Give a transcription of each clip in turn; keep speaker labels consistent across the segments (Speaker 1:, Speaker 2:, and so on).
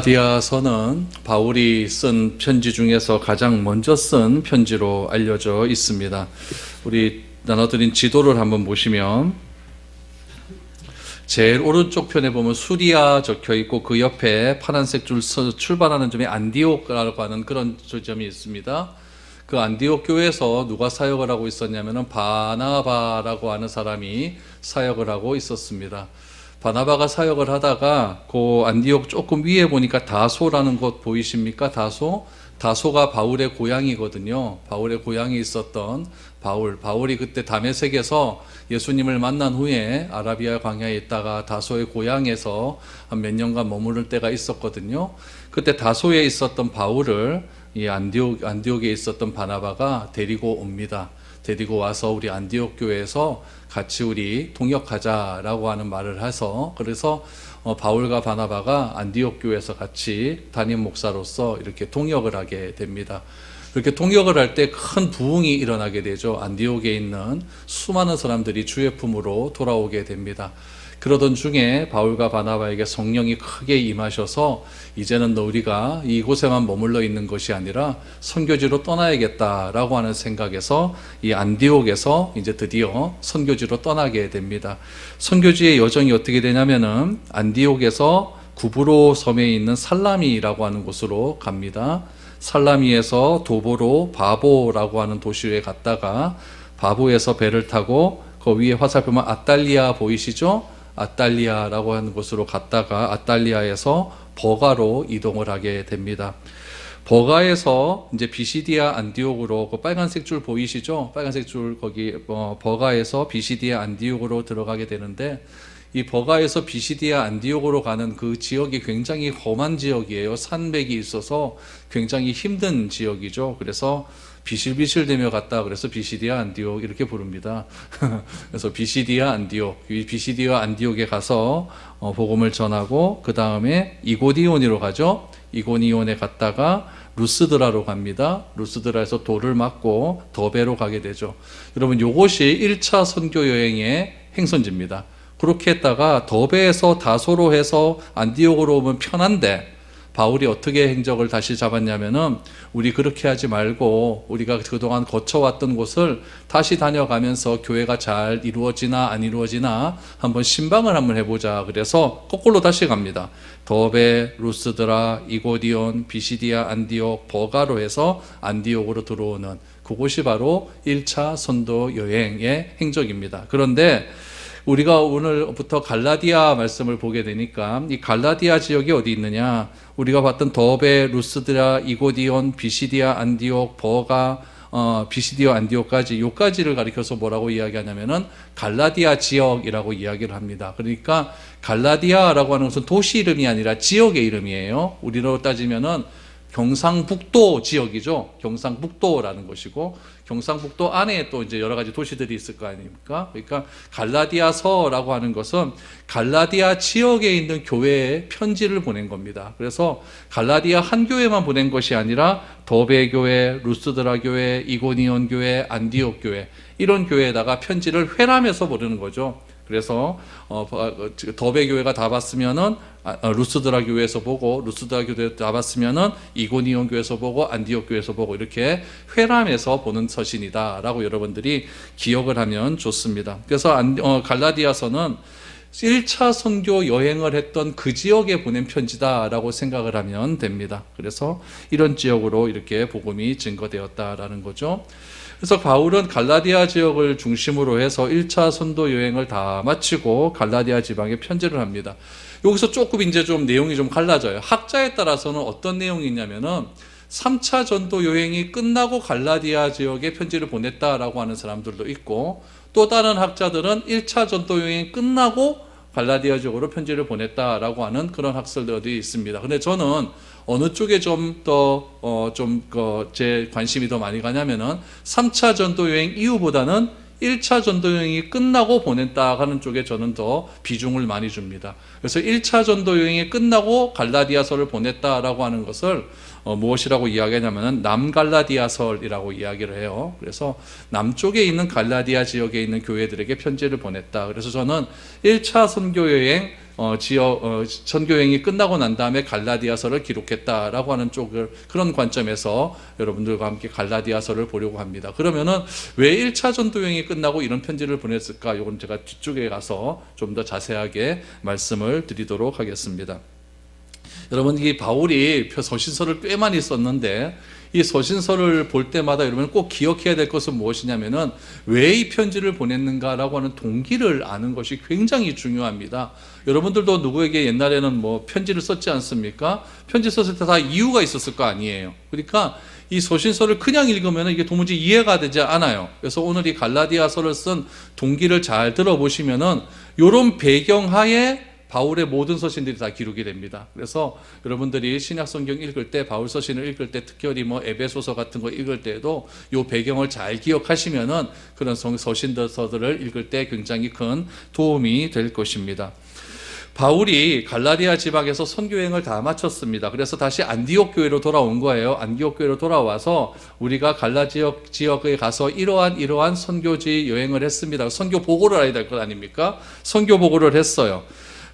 Speaker 1: 갈라디아서는 바울이 쓴 편지 중에서 가장 먼저 쓴 편지로 알려져 있습니다. 우리 나눠드린 지도를 한번 보시면 제일 오른쪽 편에 보면 수리아 적혀 있고 그 옆에 파란색 줄 출발하는 점이 안디옥이라고 하는 그런 점이 있습니다. 그 안디옥 교회에서 누가 사역을 하고 있었냐면은 바나바라고 하는 사람이 사역을 하고 있었습니다. 바나바가 사역을 하다가 그 안디옥 조금 위에 보니까 다소라는 곳 보이십니까? 다소가 바울의 고향이거든요. 바울의 고향에 있었던 바울이 그때 다메섹에서 예수님을 만난 후에 아라비아 광야에 있다가 다소의 고향에서 한 몇 년간 머무를 때가 있었거든요. 그때 다소에 있었던 바울을 이 안디옥에 있었던 바나바가 데리고 옵니다. 데리고 와서 우리 안디옥 교회에서 같이 우리 동역하자라고 하는 말을 해서 그래서 바울과 바나바가 안디옥 교회에서 같이 담임 목사로서 이렇게 동역을 하게 됩니다. 그렇게 동역을 할 때 큰 부흥이 일어나게 되죠. 안디옥에 있는 수많은 사람들이 주의 품으로 돌아오게 됩니다. 그러던 중에 바울과 바나바에게 성령이 크게 임하셔서 이제는 우리가 이곳에만 머물러 있는 것이 아니라 선교지로 떠나야겠다라고 하는 생각에서 이 안디옥에서 이제 드디어 선교지로 떠나게 됩니다. 선교지의 여정이 어떻게 되냐면은 안디옥에서 구브로 섬에 있는 살라미라고 하는 곳으로 갑니다. 살라미에서 도보로 바보라고 하는 도시에 갔다가 바보에서 배를 타고 그 위에 화살표만 아탈리아 보이시죠? 아탈리아라고 하는 곳으로 갔다가 아탈리아에서 버가로 이동을 하게 됩니다. 버가에서 이제 비시디아 안디옥으로 그 빨간색 줄 보이시죠? 빨간색 줄 거기 버가에서 비시디아 안디옥으로 들어가게 되는데 이 버가에서 비시디아 안디옥으로 가는 그 지역이 굉장히 험한 지역이에요. 산맥이 있어서 굉장히 힘든 지역이죠. 그래서 비실비실대며 갔다 그래서 비시디아 안디옥 이렇게 부릅니다. 그래서 비시디아 안디옥, 이 비시디아 안디옥에 가서 복음을 전하고 그 다음에 이고니온으로 가죠. 이고니온에 갔다가 루스드라로 갑니다. 루스드라에서 돌을 맞고 더베로 가게 되죠. 여러분 이것이 1차 선교 여행의 행선지입니다. 그렇게 했다가 더베에서 다소로 해서 안디옥으로 오면 편한데 바울이 어떻게 행적을 다시 잡았냐면은 우리 그렇게 하지 말고 우리가 그동안 거쳐왔던 곳을 다시 다녀가면서 교회가 잘 이루어지나 안 이루어지나 한번 신방을 한번 해보자. 그래서 거꾸로 다시 갑니다. 더베, 루스드라, 이고디온, 비시디아, 안디옥, 버가로 해서 안디옥으로 들어오는 그곳이 바로 1차 선도 여행의 행적입니다. 그런데 우리가 오늘부터 갈라디아 말씀을 보게 되니까 이 갈라디아 지역이 어디 있느냐? 우리가 봤던 더베, 루스드라, 이고디온, 비시디아, 안디옥, 버가, 비시디아, 안디옥까지 요까지를 가리켜서 뭐라고 이야기하냐면은 갈라디아 지역이라고 이야기를 합니다. 그러니까 갈라디아라고 하는 것은 도시 이름이 아니라 지역의 이름이에요. 우리로 따지면은 경상북도 지역이죠. 경상북도라는 것이고 경상북도 안에 또 이제 여러 가지 도시들이 있을 거 아닙니까? 그러니까 갈라디아서라고 하는 것은 갈라디아 지역에 있는 교회에 편지를 보낸 겁니다. 그래서 갈라디아 한 교회만 보낸 것이 아니라 더베 교회, 루스드라 교회, 이고니온 교회, 안디옥 교회 이런 교회에다가 편지를 회람해서 보내는 거죠. 그래서 더베 교회가 다 봤으면은 루스드라 교회에서 보고 루스드라 교회 다 봤으면은 이고니온 교회에서 보고 안디옥 교회에서 보고 이렇게 회람해서 보는 서신이다라고 여러분들이 기억을 하면 좋습니다. 그래서 갈라디아서는 1차 선교 여행을 했던 그 지역에 보낸 편지다라고 생각을 하면 됩니다. 그래서 이런 지역으로 이렇게 복음이 증거되었다라는 거죠. 그래서 바울은 갈라디아 지역을 중심으로 해서 1차 선도 여행을 다 마치고 갈라디아 지방에 편지를 합니다. 여기서 조금 이제 좀 내용이 좀 갈라져요. 학자에 따라서는 어떤 내용이 있냐면은 3차 전도 여행이 끝나고 갈라디아 지역에 편지를 보냈다라고 하는 사람들도 있고 또 다른 학자들은 1차 전도 여행이 끝나고 갈라디아 지역으로 편지를 보냈다라고 하는 그런 학설들이 있습니다. 근데 저는 어느 쪽에 좀 더 제 관심이 더 많이 가냐면은 3차 전도 여행 이후보다는 1차 전도 여행이 끝나고 보냈다 하는 쪽에 저는 더 비중을 많이 줍니다. 그래서 1차 전도 여행이 끝나고 갈라디아서를 보냈다라고 하는 것을 무엇이라고 이야기하냐면 남갈라디아설이라고 이야기를 해요. 그래서 남쪽에 있는 갈라디아 지역에 있는 교회들에게 편지를 보냈다. 그래서 저는 1차 선교여행 선교여행이 끝나고 난 다음에 갈라디아서를 기록했다라고 하는 쪽을 그런 관점에서 여러분들과 함께 갈라디아서를 보려고 합니다. 그러면은 왜 1차 전도여행이 끝나고 이런 편지를 보냈을까? 이건 제가 뒤쪽에 가서 좀 더 자세하게 말씀을 드리도록 하겠습니다. 여러분, 이 바울이 서신서를 꽤 많이 썼는데 이 서신서를 볼 때마다 여러분 꼭 기억해야 될 것은 무엇이냐면은 왜 이 편지를 보냈는가라고 하는 동기를 아는 것이 굉장히 중요합니다. 여러분들도 누구에게 옛날에는 뭐 편지를 썼지 않습니까? 편지 썼을 때 다 이유가 있었을 거 아니에요. 그러니까 이 서신서를 그냥 읽으면 이게 도무지 이해가 되지 않아요. 그래서 오늘 이 갈라디아서를 쓴 동기를 잘 들어보시면은 이런 배경하에 바울의 모든 서신들이 다 기록이 됩니다. 그래서 여러분들이 신약성경 읽을 때, 바울 서신을 읽을 때, 특별히 뭐 에베소서 같은 거 읽을 때도 이 배경을 잘 기억하시면은 그런 서신서들을 읽을 때 굉장히 큰 도움이 될 것입니다. 바울이 갈라디아 지방에서 선교여행을 다 마쳤습니다. 그래서 다시 안디옥 교회로 돌아온 거예요. 안디옥 교회로 돌아와서 우리가 갈라 지역에 가서 이러한 선교지 여행을 했습니다. 선교 보고를 해야 될 것 아닙니까? 선교 보고를 했어요.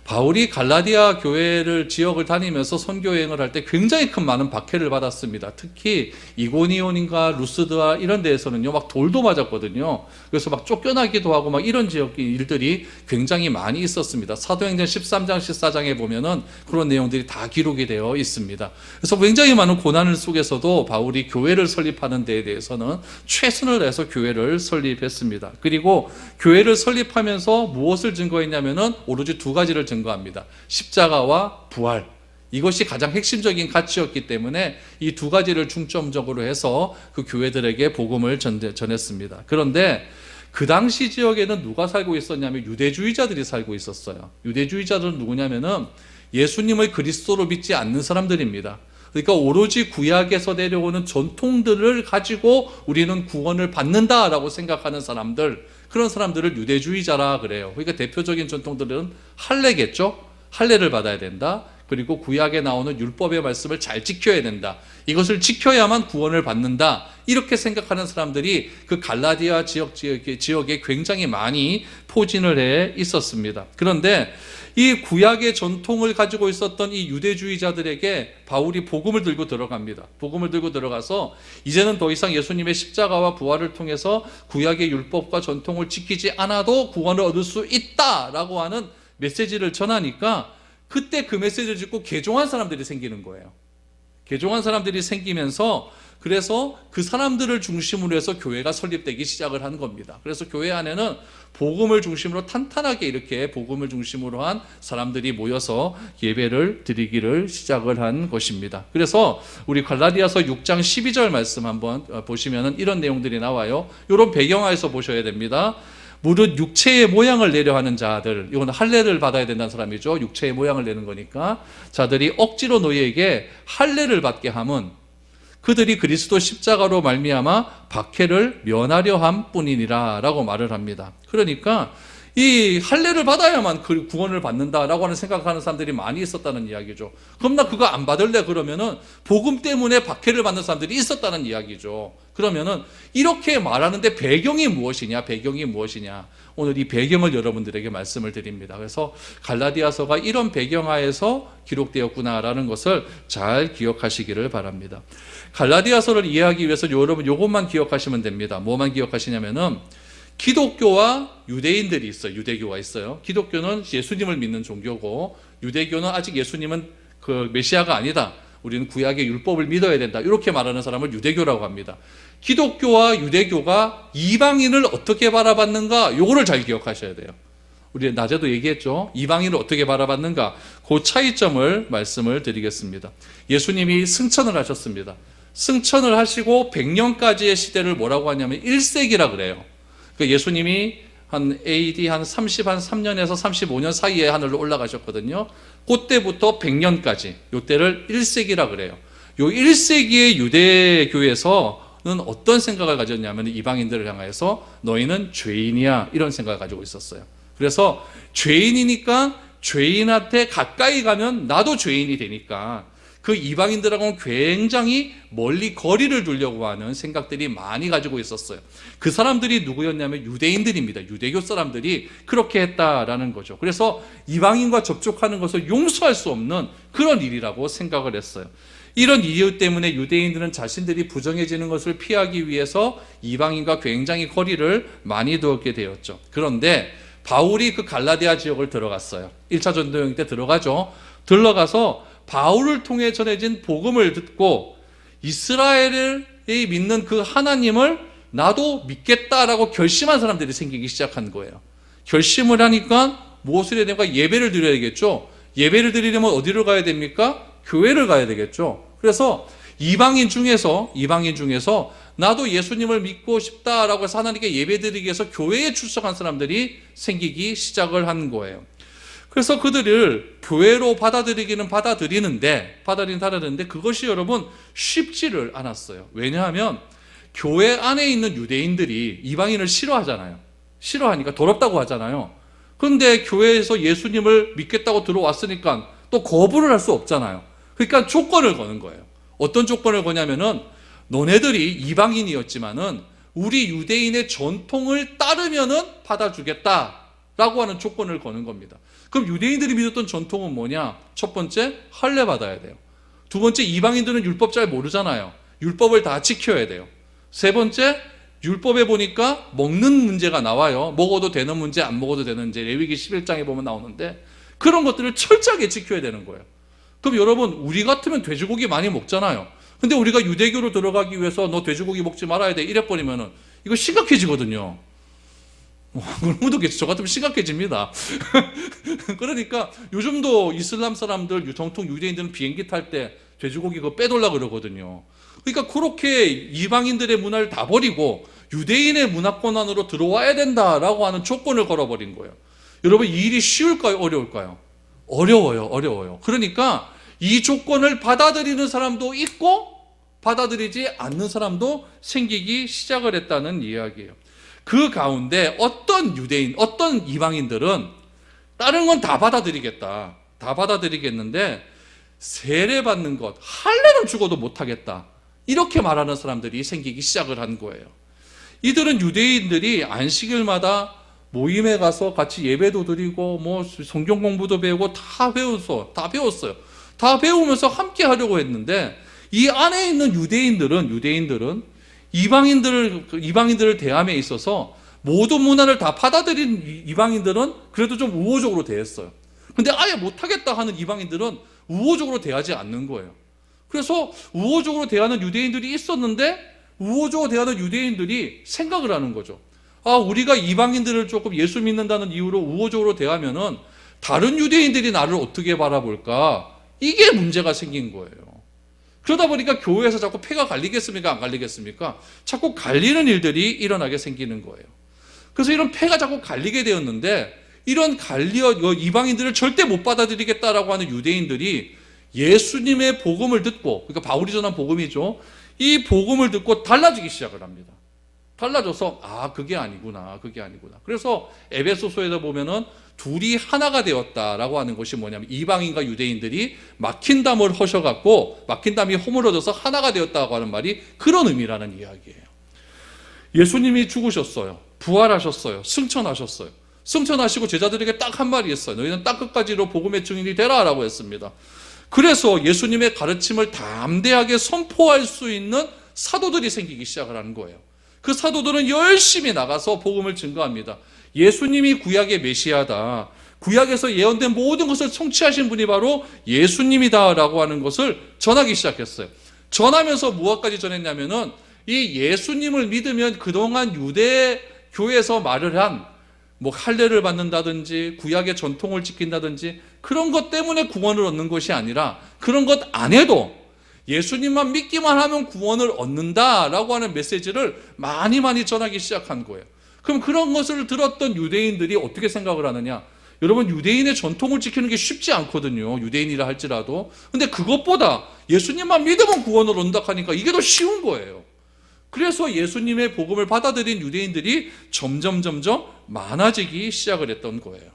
Speaker 1: 바울이 갈라디아 교회를 지역을 다니면서 선교여행을 할 때 굉장히 큰 많은 박해를 받았습니다. 특히 이고니온인가 루스드와 이런 데에서는요 막 돌도 맞았거든요. 그래서 막 쫓겨나기도 하고 막 이런 지역 일들이 굉장히 많이 있었습니다. 사도행전 13장 14장에 보면은 그런 내용들이 다 기록이 되어 있습니다. 그래서 굉장히 많은 고난 속에서도 바울이 교회를 설립하는 데에 대해서는 최선을 다해서 교회를 설립했습니다. 그리고 교회를 설립하면서 무엇을 증거했냐면은 오로지 두 가지를 증거합니다. 십자가와 부활. 이것이 가장 핵심적인 가치였기 때문에 이 두 가지를 중점적으로 해서 그 교회들에게 복음을 전했습니다. 그런데 그 당시 지역에는 누가 살고 있었냐면 유대주의자들이 살고 있었어요. 유대주의자들은 누구냐면은 예수님을 그리스도로 믿지 않는 사람들입니다. 그러니까 오로지 구약에서 내려오는 전통들을 가지고 우리는 구원을 받는다라고 생각하는 사람들, 그런 사람들을 유대주의자라 그래요. 그러니까 대표적인 전통들은 할례겠죠. 할례를 받아야 된다. 그리고 구약에 나오는 율법의 말씀을 잘 지켜야 된다. 이것을 지켜야만 구원을 받는다. 이렇게 생각하는 사람들이 그 갈라디아 지역에 굉장히 많이 포진을 해 있었습니다. 그런데 이 구약의 전통을 가지고 있었던 이 유대주의자들에게 바울이 복음을 들고 들어갑니다. 복음을 들고 들어가서 이제는 더 이상 예수님의 십자가와 부활을 통해서 구약의 율법과 전통을 지키지 않아도 구원을 얻을 수 있다라고 하는 메시지를 전하니까 그때 그 메시지를 듣고 개종한 사람들이 생기는 거예요. 개종한 사람들이 생기면서 그래서 그 사람들을 중심으로 해서 교회가 설립되기 시작을 한 겁니다. 그래서 교회 안에는 복음을 중심으로 탄탄하게 이렇게 복음을 중심으로 한 사람들이 모여서 예배를 드리기를 시작을 한 것입니다. 그래서 우리 갈라디아서 6장 12절 말씀 한번 보시면 이런 내용들이 나와요. 이런 배경하에서 보셔야 됩니다. 무릇 육체의 모양을 내려 하는 자들, 이건 할례를 받아야 된다는 사람이죠. 육체의 모양을 내는 거니까 자들이 억지로 너희에게 할례를 받게 함은 그들이 그리스도 십자가로 말미암아 박해를 면하려 함 뿐이니라 라고 말을 합니다. 그러니까 이 할례를 받아야만 그 구원을 받는다라고 하는 생각하는 사람들이 많이 있었다는 이야기죠. 그럼 나 그거 안 받을래? 그러면은 복음 때문에 박해를 받는 사람들이 있었다는 이야기죠. 그러면은 이렇게 말하는데 배경이 무엇이냐? 배경이 무엇이냐? 오늘 이 배경을 여러분들에게 말씀을 드립니다. 그래서 갈라디아서가 이런 배경하에서 기록되었구나라는 것을 잘 기억하시기를 바랍니다. 갈라디아서를 이해하기 위해서 여러분 이것만 기억하시면 됩니다. 뭐만 기억하시냐면은 기독교와 유대인들이 있어요. 유대교가 있어요. 기독교는 예수님을 믿는 종교고 유대교는 아직 예수님은 그 메시아가 아니다. 우리는 구약의 율법을 믿어야 된다. 이렇게 말하는 사람을 유대교라고 합니다. 기독교와 유대교가 이방인을 어떻게 바라봤는가? 요거를 잘 기억하셔야 돼요. 우리 낮에도 얘기했죠. 이방인을 어떻게 바라봤는가? 그 차이점을 말씀을 드리겠습니다. 예수님이 승천을 하셨습니다. 승천을 하시고 100년까지의 시대를 뭐라고 하냐면 1세기라 그래요. 그러니까 예수님이 한 AD 한 3년에서 35년 사이에 하늘로 올라가셨거든요. 그때부터 100년까지, 요때를 1세기라 그래요. 요 1세기의 유대교에서는 어떤 생각을 가졌냐면 이방인들을 향해서 너희는 죄인이야 이런 생각을 가지고 있었어요. 그래서 죄인이니까 죄인한테 가까이 가면 나도 죄인이 되니까 그 이방인들하고는 굉장히 멀리 거리를 두려고 하는 생각들이 많이 가지고 있었어요. 그 사람들이 누구였냐면 유대인들입니다. 유대교 사람들이 그렇게 했다라는 거죠. 그래서 이방인과 접촉하는 것을 용서할 수 없는 그런 일이라고 생각을 했어요. 이런 이유 때문에 유대인들은 자신들이 부정해지는 것을 피하기 위해서 이방인과 굉장히 거리를 많이 두었게 되었죠. 그런데 바울이 그 갈라디아 지역을 들어갔어요. 1차 전도여행 때 들어가서 바울을 통해 전해진 복음을 듣고 이스라엘을 믿는 그 하나님을 나도 믿겠다라고 결심한 사람들이 생기기 시작한 거예요. 결심을 하니까 무엇을 해야 됩니까? 예배를 드려야겠죠. 예배를 드리려면 어디를 가야 됩니까? 교회를 가야 되겠죠. 그래서 이방인 중에서 나도 예수님을 믿고 싶다라고 해서 하나님께 예배드리기 위해서 교회에 출석한 사람들이 생기기 시작을 한 거예요. 그래서 그들을 교회로 받아들이기는 받아들이는데 그것이 여러분 쉽지를 않았어요. 왜냐하면 교회 안에 있는 유대인들이 이방인을 싫어하잖아요. 싫어하니까 더럽다고 하잖아요. 그런데 교회에서 예수님을 믿겠다고 들어왔으니까 또 거부를 할 수 없잖아요. 그러니까 조건을 거는 거예요. 어떤 조건을 거냐면은 너네들이 이방인이었지만은 우리 유대인의 전통을 따르면은 받아주겠다라고 하는 조건을 거는 겁니다. 그럼 유대인들이 믿었던 전통은 뭐냐? 첫 번째, 할례 받아야 돼요. 두 번째, 이방인들은 율법 잘 모르잖아요. 율법을 다 지켜야 돼요. 세 번째, 율법에 보니까 먹는 문제가 나와요. 먹어도 되는 문제, 안 먹어도 되는 문제. 레위기 11장에 보면 나오는데 그런 것들을 철저하게 지켜야 되는 거예요. 그럼 여러분, 우리 같으면 돼지고기 많이 먹잖아요. 근데 우리가 유대교로 들어가기 위해서 너 돼지고기 먹지 말아야 돼 이래버리면은 이거 심각해지거든요. 저 같으면 심각해집니다. 그러니까 요즘도 이슬람 사람들, 정통 유대인들은 비행기 탈 때 돼지고기 그거 빼돌라 그러거든요. 그러니까 그렇게 이방인들의 문화를 다 버리고 유대인의 문화권 안으로 들어와야 된다라고 하는 조건을 걸어버린 거예요. 여러분, 이 일이 쉬울까요? 어려울까요? 어려워요. 그러니까 이 조건을 받아들이는 사람도 있고 받아들이지 않는 사람도 생기기 시작을 했다는 이야기예요. 그 가운데 어떤 유대인, 어떤 이방인들은 다른 건 다 받아들이겠다. 다 받아들이겠는데 세례받는 것, 할례는 죽어도 못하겠다. 이렇게 말하는 사람들이 생기기 시작을 한 거예요. 이들은 유대인들이 안식일마다 모임에 가서 같이 예배도 드리고 성경 공부도 배우고 다 배웠어요. 다 배우면서 함께 하려고 했는데 이 안에 있는 유대인들은 이방인들을 대함에 있어서 모든 문화를 다 받아들인 이방인들은 그래도 좀 우호적으로 대했어요. 근데 아예 못하겠다 하는 이방인들은 우호적으로 대하지 않는 거예요. 그래서 우호적으로 대하는 유대인들이 있었는데 우호적으로 대하는 유대인들이 생각을 하는 거죠. 우리가 이방인들을 조금 예수 믿는다는 이유로 우호적으로 대하면은 다른 유대인들이 나를 어떻게 바라볼까? 이게 문제가 생긴 거예요. 그러다 보니까 교회에서 자꾸 패가 갈리겠습니까? 안 갈리겠습니까? 자꾸 갈리는 일들이 일어나게 생기는 거예요. 그래서 이런 패가 자꾸 갈리게 되었는데 이런 이방인들을 절대 못 받아들이겠다라고 하는 유대인들이 예수님의 복음을 듣고, 그러니까 바울이 전한 복음이죠. 이 복음을 듣고 달라지기 시작을 합니다. 달라져서 그게 아니구나. 그래서 에베소서에서 보면은 둘이 하나가 되었다라고 하는 것이 뭐냐면 이방인과 유대인들이 막힌 담을 허셔갖고 막힌 담이 허물어져서 하나가 되었다고 하는 말이 그런 의미라는 이야기예요. 예수님이 죽으셨어요. 부활하셨어요. 승천하셨어요. 승천하시고 제자들에게 딱 한 말이 있어요. 너희는 땅 끝까지로 복음의 증인이 되라라고 했습니다. 그래서 예수님의 가르침을 담대하게 선포할 수 있는 사도들이 생기기 시작을 하는 거예요. 그 사도들은 열심히 나가서 복음을 증거합니다. 예수님이 구약의 메시아다. 구약에서 예언된 모든 것을 성취하신 분이 바로 예수님이다라고 하는 것을 전하기 시작했어요. 전하면서 무엇까지 전했냐면은 이 예수님을 믿으면 그동안 유대 교회에서 말을 한 할례를 받는다든지 구약의 전통을 지킨다든지 그런 것 때문에 구원을 얻는 것이 아니라 그런 것 안 해도 예수님만 믿기만 하면 구원을 얻는다라고 하는 메시지를 많이 전하기 시작한 거예요. 그럼 그런 것을 들었던 유대인들이 어떻게 생각을 하느냐? 여러분, 유대인의 전통을 지키는 게 쉽지 않거든요. 유대인이라 할지라도. 근데 그것보다 예수님만 믿으면 구원을 얻는다 하니까 이게 더 쉬운 거예요. 그래서 예수님의 복음을 받아들인 유대인들이 점점 많아지기 시작을 했던 거예요.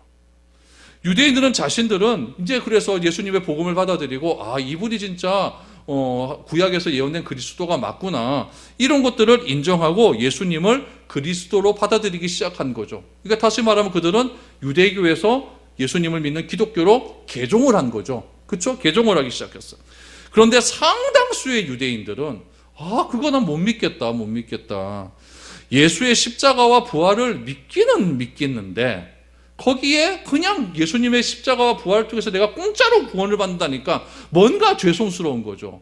Speaker 1: 유대인들은 자신들은 이제 그래서 예수님의 복음을 받아들이고 이분이 진짜 구약에서 예언된 그리스도가 맞구나, 이런 것들을 인정하고 예수님을 그리스도로 받아들이기 시작한 거죠. 그러니까 다시 말하면 그들은 유대교에서 예수님을 믿는 기독교로 개종을 한 거죠. 그렇죠? 개종을 하기 시작했어요. 그런데 상당수의 유대인들은 그거 난 못 믿겠다. 예수의 십자가와 부활을 믿기는 믿겠는데 거기에 그냥 예수님의 십자가와 부활을 통해서 내가 공짜로 구원을 받는다니까 뭔가 죄송스러운 거죠.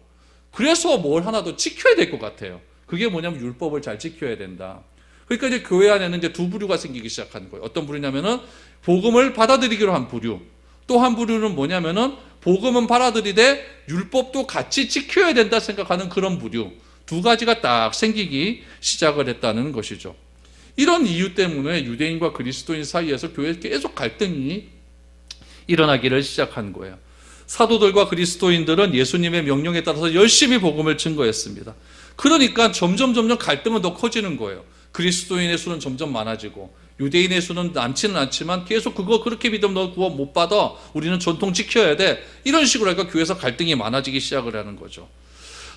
Speaker 1: 그래서 뭘 하나 더 지켜야 될 것 같아요. 그게 뭐냐면 율법을 잘 지켜야 된다. 그러니까 이제 교회 안에는 이제 두 부류가 생기기 시작하는 거예요. 어떤 부류냐면은 복음을 받아들이기로 한 부류, 또 한 부류는 뭐냐면은 복음은 받아들이되 율법도 같이 지켜야 된다 생각하는 그런 부류, 두 가지가 딱 생기기 시작을 했다는 것이죠. 이런 이유 때문에 유대인과 그리스도인 사이에서 교회에 계속 갈등이 일어나기를 시작한 거예요. 사도들과 그리스도인들은 예수님의 명령에 따라서 열심히 복음을 증거했습니다. 그러니까 점점 갈등은 더 커지는 거예요. 그리스도인의 수는 점점 많아지고 유대인의 수는 많지는 않지만 계속 그거 그렇게 믿으면 너 구원 못 받아, 우리는 전통 지켜야 돼, 이런 식으로 하니까 교회에서 갈등이 많아지기 시작을 하는 거죠.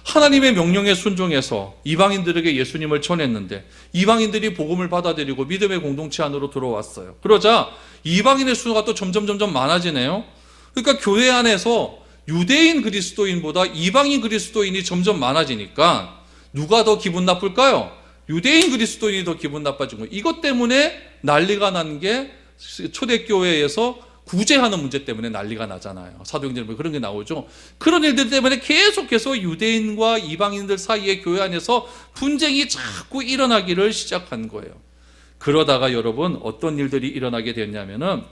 Speaker 1: 하나님의 명령에 순종해서 이방인들에게 예수님을 전했는데 이방인들이 복음을 받아들이고 믿음의 공동체 안으로 들어왔어요. 그러자 이방인의 수가 또 점점 많아지네요. 그러니까 교회 안에서 유대인 그리스도인보다 이방인 그리스도인이 점점 많아지니까 누가 더 기분 나쁠까요? 유대인 그리스도인이 더 기분 나빠진 거예요. 이것 때문에 난리가 난 게 초대교회에서 구제하는 문제 때문에 난리가 나잖아요. 사도행전에 보면 그런 게 나오죠. 그런 일들 때문에 계속해서 유대인과 이방인들 사이의 교회 안에서 분쟁이 자꾸 일어나기를 시작한 거예요. 그러다가 여러분 어떤 일들이 일어나게 됐냐면은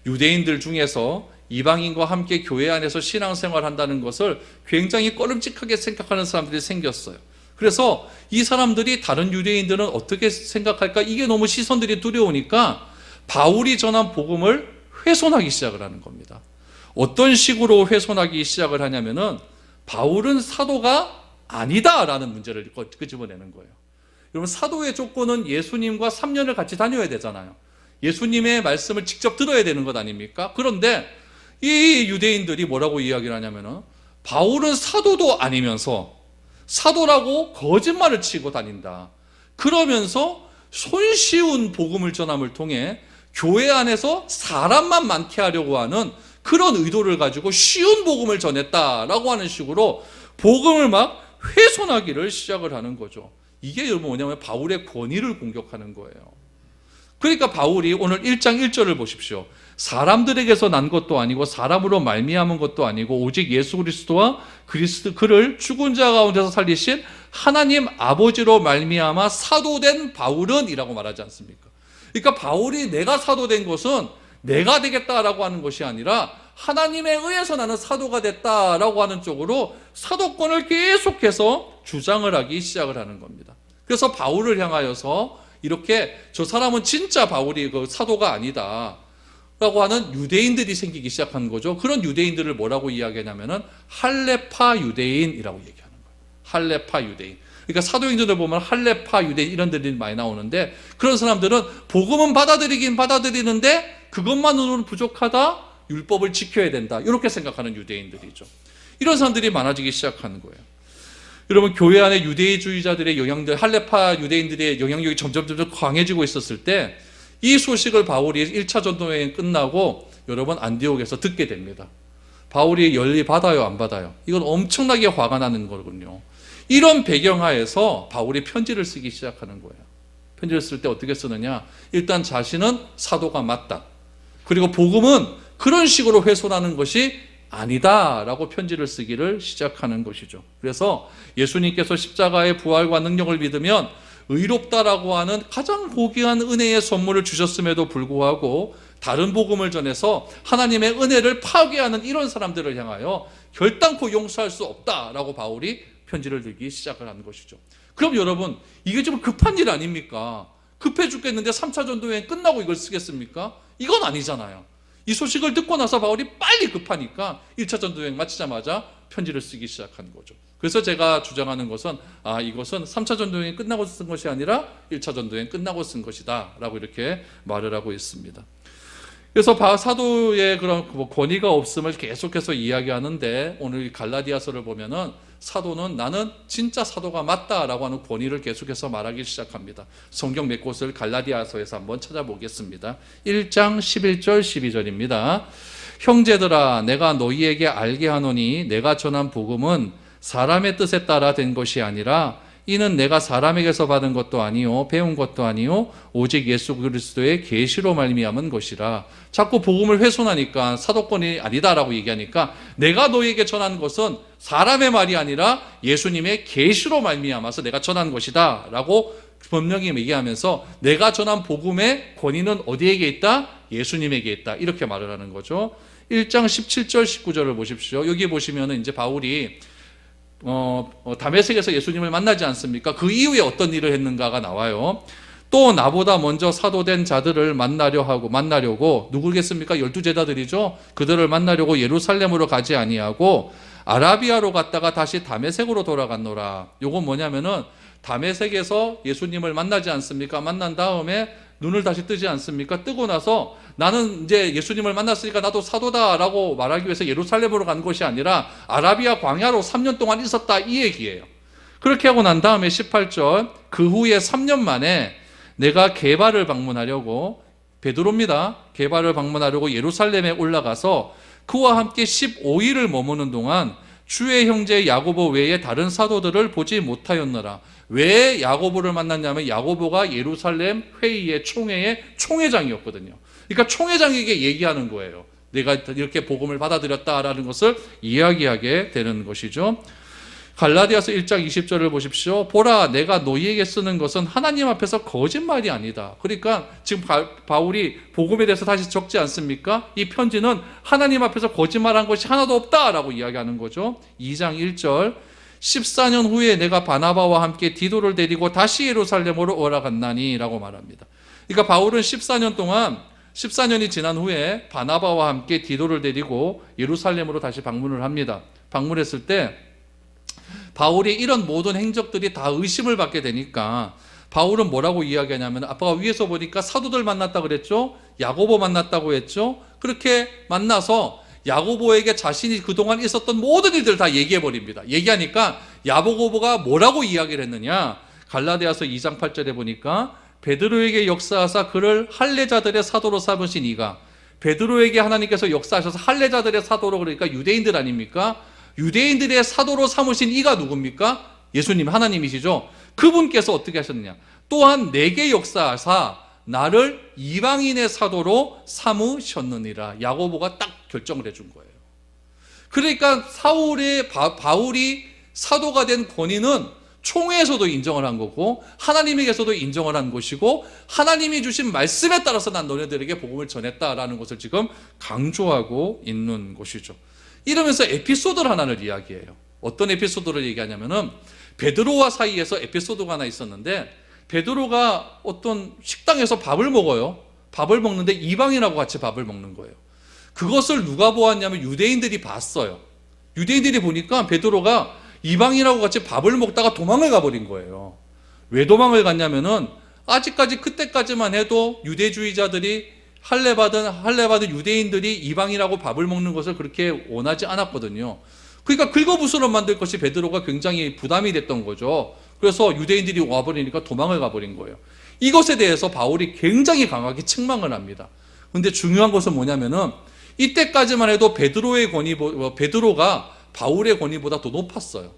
Speaker 1: 유대인들 중에서 이방인과 함께 교회 안에서 신앙생활 한다는 것을 굉장히 꺼림칙하게 생각하는 사람들이 생겼어요. 그래서 이 사람들이 다른 유대인들은 어떻게 생각할까, 이게 너무 시선들이 두려우니까 바울이 전한 복음을 훼손하기 시작을 하는 겁니다. 어떤 식으로 훼손하기 시작을 하냐면은 바울은 사도가 아니다라는 문제를 끄집어내는 거예요. 여러분, 사도의 조건은 예수님과 3년을 같이 다녀야 되잖아요. 예수님의 말씀을 직접 들어야 되는 것 아닙니까? 그런데 이 유대인들이 뭐라고 이야기를 하냐면은 바울은 사도도 아니면서 사도라고 거짓말을 치고 다닌다. 그러면서 손쉬운 복음을 전함을 통해 교회 안에서 사람만 많게 하려고 하는 그런 의도를 가지고 쉬운 복음을 전했다라고 하는 식으로 복음을 막 훼손하기를 시작을 하는 거죠. 이게 여러분 뭐냐면 바울의 권위를 공격하는 거예요. 그러니까 바울이 오늘 1장 1절을 보십시오. 사람들에게서 난 것도 아니고 사람으로 말미암은 것도 아니고 오직 예수 그리스도와 그를 죽은 자 가운데서 살리신 하나님 아버지로 말미암아 사도된 바울은 이라고 말하지 않습니까? 그러니까 바울이 내가 사도된 것은 내가 되겠다라고 하는 것이 아니라 하나님에 의해서 나는 사도가 됐다라고 하는 쪽으로 사도권을 계속해서 주장을 하기 시작을 하는 겁니다. 그래서 바울을 향하여서 이렇게 저 사람은 진짜 바울이 그 사도가 아니다 라고 하는 유대인들이 생기기 시작한 거죠. 그런 유대인들을 뭐라고 이야기하냐면은 할레파 유대인이라고 얘기하는 거예요. 할레파 유대인. 그러니까 사도행전을 보면 할레파 유대인 이런 들이 많이 나오는데, 그런 사람들은 복음은 받아들이긴 받아들이는데 그것만으로는 부족하다, 율법을 지켜야 된다, 이렇게 생각하는 유대인들이죠. 이런 사람들이 많아지기 시작하는 거예요. 여러분, 교회 안에 유대주의자들의 영향들, 할레파 유대인들의 영향력이 점점 강해지고 있었을 때 이 소식을 바울이 1차 전도여행 끝나고 여러분 안디옥에서 듣게 됩니다. 바울이 열리 받아요, 안 받아요? 이건 엄청나게 화가 나는 거거든요. 이런 배경하에서 바울이 편지를 쓰기 시작하는 거예요. 편지를 쓸 때 어떻게 쓰느냐? 일단 자신은 사도가 맞다. 그리고 복음은 그런 식으로 훼손하는 것이 아니다라고 편지를 쓰기를 시작하는 것이죠. 그래서 예수님께서 십자가의 부활과 능력을 믿으면 의롭다라고 하는 가장 고귀한 은혜의 선물을 주셨음에도 불구하고 다른 복음을 전해서 하나님의 은혜를 파괴하는 이런 사람들을 향하여 결단코 용서할 수 없다라고 바울이 편지를 들기 시작을 하는 것이죠. 그럼 여러분, 이게 좀 급한 일 아닙니까? 급해 죽겠는데 3차 전도여행 끝나고 이걸 쓰겠습니까? 이건 아니잖아요. 이 소식을 듣고 나서 바울이 빨리 급하니까 1차 전도여행 마치자마자 편지를 쓰기 시작한 거죠. 그래서 제가 주장하는 것은 이것은 3차 전도여행이 끝나고 쓴 것이 아니라 1차 전도여행 끝나고 쓴 것이다 라고 이렇게 말을 하고 있습니다. 그래서 사도의 그런 권위가 없음을 계속해서 이야기하는데, 오늘 갈라디아서를 보면은 사도는 나는 진짜 사도가 맞다라고 하는 권위를 계속해서 말하기 시작합니다. 성경 몇 곳을 갈라디아서에서 한번 찾아보겠습니다. 1장 11절 12절입니다. 형제들아, 내가 너희에게 알게 하노니 내가 전한 복음은 사람의 뜻에 따라 된 것이 아니라 이는 내가 사람에게서 받은 것도 아니요 배운 것도 아니요 오직 예수 그리스도의 계시로 말미암은 것이라. 자꾸 복음을 훼손하니까, 사도권이 아니다라고 얘기하니까, 내가 너희에게 전한 것은 사람의 말이 아니라 예수님의 계시로 말미암아서 내가 전한 것이다 라고 분명히 얘기하면서, 내가 전한 복음의 권위는 어디에게 있다? 예수님에게 있다, 이렇게 말을 하는 거죠. 1장 17절 19절을 보십시오. 여기 보시면은 이제 바울이 다메섹에서 예수님을 만나지 않습니까? 그 이후에 어떤 일을 했는가가 나와요. 또 나보다 먼저 사도된 자들을 만나려고 누구겠습니까? 12제자들이죠. 그들을 만나려고 예루살렘으로 가지 아니하고 아라비아로 갔다가 다시 다메섹으로 돌아갔노라. 요건 뭐냐면은, 다메섹에서 예수님을 만나지 않습니까? 만난 다음에 눈을 다시 뜨지 않습니까? 뜨고 나서 나는 이제 예수님을 만났으니까 나도 사도다라고 말하기 위해서 예루살렘으로 간 것이 아니라 아라비아 광야로 3년 동안 있었다, 이 얘기예요. 그렇게 하고 난 다음에 18절, 그 후에 3년 만에 내가 게바를 방문하려고, 베드로입니다. 게바를 방문하려고 예루살렘에 올라가서 그와 함께 15일을 머무는 동안 주의 형제 야고보 외에 다른 사도들을 보지 못하였노라. 왜 야고보를 만났냐면, 야고보가 예루살렘 회의의 총회의 총회장이었거든요. 그러니까 총회장에게 얘기하는 거예요. 내가 이렇게 복음을 받아들였다라는 것을 이야기하게 되는 것이죠. 갈라디아서 1장 20절을 보십시오. 보라, 내가 너희에게 쓰는 것은 하나님 앞에서 거짓말이 아니다. 그러니까 지금 바울이 복음에 대해서 다시 적지 않습니까? 이 편지는 하나님 앞에서 거짓말한 것이 하나도 없다라고 이야기하는 거죠. 2장 1절, 14년 후에 내가 바나바와 함께 디도를 데리고 다시 예루살렘으로 올라갔나니 라고 말합니다. 그러니까 바울은 14년이 지난 후에 바나바와 함께 디도를 데리고 예루살렘으로 다시 방문을 합니다. 방문했을 때 바울이 이런 모든 행적들이 다 의심을 받게 되니까, 바울은 뭐라고 이야기하냐면, 아빠가 위에서 보니까 사도들 만났다 그랬죠? 야고보 만났다고 했죠? 그렇게 만나서 야고보에게 자신이 그동안 있었던 모든 일들을 다 얘기해버립니다. 얘기하니까 야고보가 뭐라고 이야기를 했느냐? 갈라디아서 2장 8절에 보니까, 베드로에게 역사하사 그를 할례자들의 사도로 삼으신 이가, 베드로에게 하나님께서 역사하셔서 할례자들의 사도로, 그러니까 유대인들 아닙니까? 유대인들의 사도로 삼으신 이가 누굽니까? 예수님, 하나님이시죠. 그분께서 어떻게 하셨느냐? 또한 내게 역사하사 나를 이방인의 사도로 삼으셨느니라. 야고보가 딱 결정을 해준 거예요. 그러니까 바울이 사도가 된 권위는 총회에서도 인정을 한 거고, 하나님에게서도 인정을 한 것이고, 하나님이 주신 말씀에 따라서 난 너네들에게 복음을 전했다라는 것을 지금 강조하고 있는 것이죠. 이러면서 에피소드를 하나를 이야기해요. 어떤 에피소드를 얘기하냐면은, 베드로와 사이에서 에피소드가 하나 있었는데, 베드로가 어떤 식당에서 밥을 먹어요. 밥을 먹는데 이방인하고 같이 밥을 먹는 거예요. 그것을 누가 보았냐면 유대인들이 봤어요. 유대인들이 보니까 베드로가 이방인하고 같이 밥을 먹다가 도망을 가버린 거예요. 왜 도망을 갔냐면은, 아직까지 그때까지만 해도 유대주의자들이 할례받은 유대인들이 이방인하고 밥을 먹는 것을 그렇게 원하지 않았거든요. 그러니까 긁어부스러 만들 것이 베드로가 굉장히 부담이 됐던 거죠. 그래서 유대인들이 와버리니까 도망을 가버린 거예요. 이것에 대해서 바울이 굉장히 강하게 책망을 합니다. 그런데 중요한 것은 뭐냐면은, 이때까지만 해도 베드로가 바울의 권위보다 더 높았어요.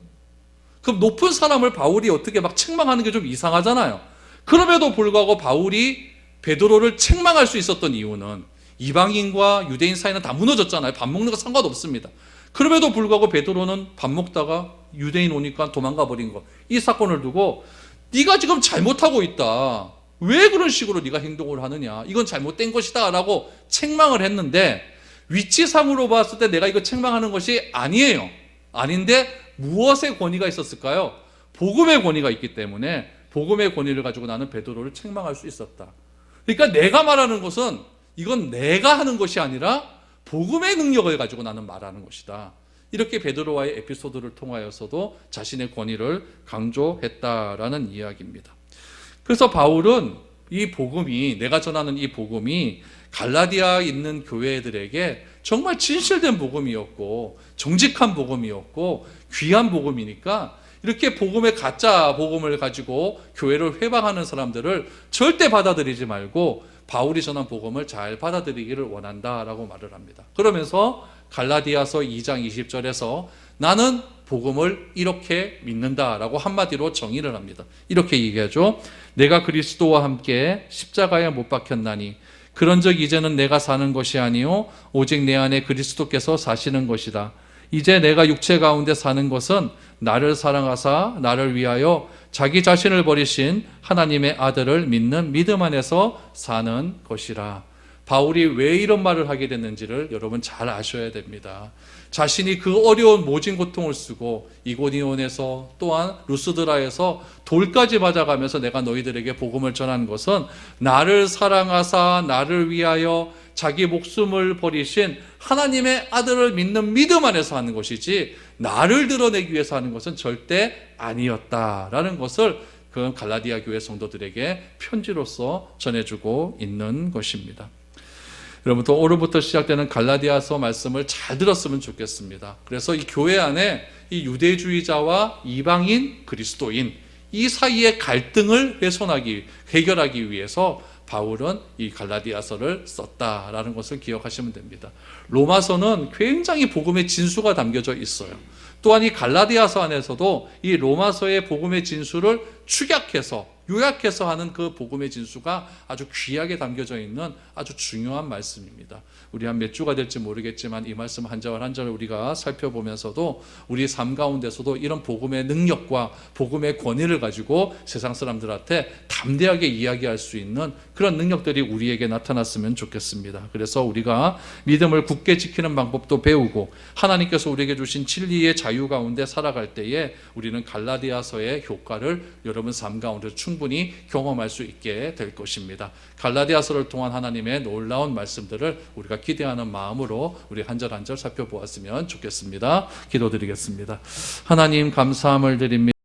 Speaker 1: 그럼 높은 사람을 바울이 어떻게 막 책망하는 게 좀 이상하잖아요. 그럼에도 불구하고 바울이 베드로를 책망할 수 있었던 이유는, 이방인과 유대인 사이는 다 무너졌잖아요. 밥 먹는 거 상관없습니다. 그럼에도 불구하고 베드로는 밥 먹다가 유대인 오니까 도망가 버린 거, 이 사건을 두고 네가 지금 잘못하고 있다, 왜 그런 식으로 네가 행동을 하느냐, 이건 잘못된 것이다 라고 책망을 했는데, 위치상으로 봤을 때 내가 이거 책망하는 것이 아니에요. 아닌데 무엇의 권위가 있었을까요? 복음의 권위가 있기 때문에 복음의 권위를 가지고 나는 베드로를 책망할 수 있었다. 그러니까 내가 말하는 것은, 이건 내가 하는 것이 아니라 복음의 능력을 가지고 나는 말하는 것이다. 이렇게 베드로와의 에피소드를 통하여서도 자신의 권위를 강조했다라는 이야기입니다. 그래서 바울은 이 복음이, 내가 전하는 이 복음이 갈라디아에 있는 교회들에게 정말 진실된 복음이었고 정직한 복음이었고 귀한 복음이니까 이렇게 복음의 가짜 복음을 가지고 교회를 회방하는 사람들을 절대 받아들이지 말고 바울이 전한 복음을 잘 받아들이기를 원한다라고 말을 합니다. 그러면서 갈라디아서 2장 20절에서 나는 복음을 이렇게 믿는다라고 한마디로 정의를 합니다. 이렇게 얘기하죠. 내가 그리스도와 함께 십자가에 못 박혔나니 그런즉 이제는 내가 사는 것이 아니요 오직 내 안에 그리스도께서 사시는 것이다. 이제 내가 육체 가운데 사는 것은 나를 사랑하사 나를 위하여 자기 자신을 버리신 하나님의 아들을 믿는 믿음 안에서 사는 것이라. 바울이 왜 이런 말을 하게 됐는지를 여러분 잘 아셔야 됩니다. 자신이 그 어려운 모진 고통을 쓰고 이고니온에서 또한 루스드라에서 돌까지 맞아가면서 내가 너희들에게 복음을 전한 것은 나를 사랑하사 나를 위하여 자기 목숨을 버리신 하나님의 아들을 믿는 믿음 안에서 하는 것이지 나를 드러내기 위해서 하는 것은 절대 아니었다라는 것을 그 갈라디아 교회 성도들에게 편지로서 전해주고 있는 것입니다. 여러분 또 오늘부터 시작되는 갈라디아서 말씀을 잘 들었으면 좋겠습니다. 그래서 이 교회 안에 이 유대주의자와 이방인 그리스도인 이 사이의 갈등을 해결하기 위해서 바울은 이 갈라디아서를 썼다라는 것을 기억하시면 됩니다. 로마서는 굉장히 복음의 진수가 담겨져 있어요. 또한 이 갈라디아서 안에서도 이 로마서의 복음의 진수를 축약해서 요약해서 하는 그 복음의 진수가 아주 귀하게 담겨져 있는 아주 중요한 말씀입니다. 우리 한 몇 주가 될지 모르겠지만 이 말씀 한 절 한 절 우리가 살펴보면서도 우리 삶 가운데서도 이런 복음의 능력과 복음의 권위를 가지고 세상 사람들한테 담대하게 이야기할 수 있는 그런 능력들이 우리에게 나타났으면 좋겠습니다. 그래서 우리가 믿음을 굳게 지키는 방법도 배우고 하나님께서 우리에게 주신 진리의 자유 가운데 살아갈 때에 우리는 갈라디아서의 효과를 여러분 삶 가운데 충분히 경험할 수 있게 될 것입니다. 갈라디아서를 통한 하나님의 놀라운 말씀들을 우리가 기대하는 마음으로 우리 한 절 한 절 살펴보았으면 좋겠습니다. 기도드리겠습니다. 하나님 감사함을 드립니다.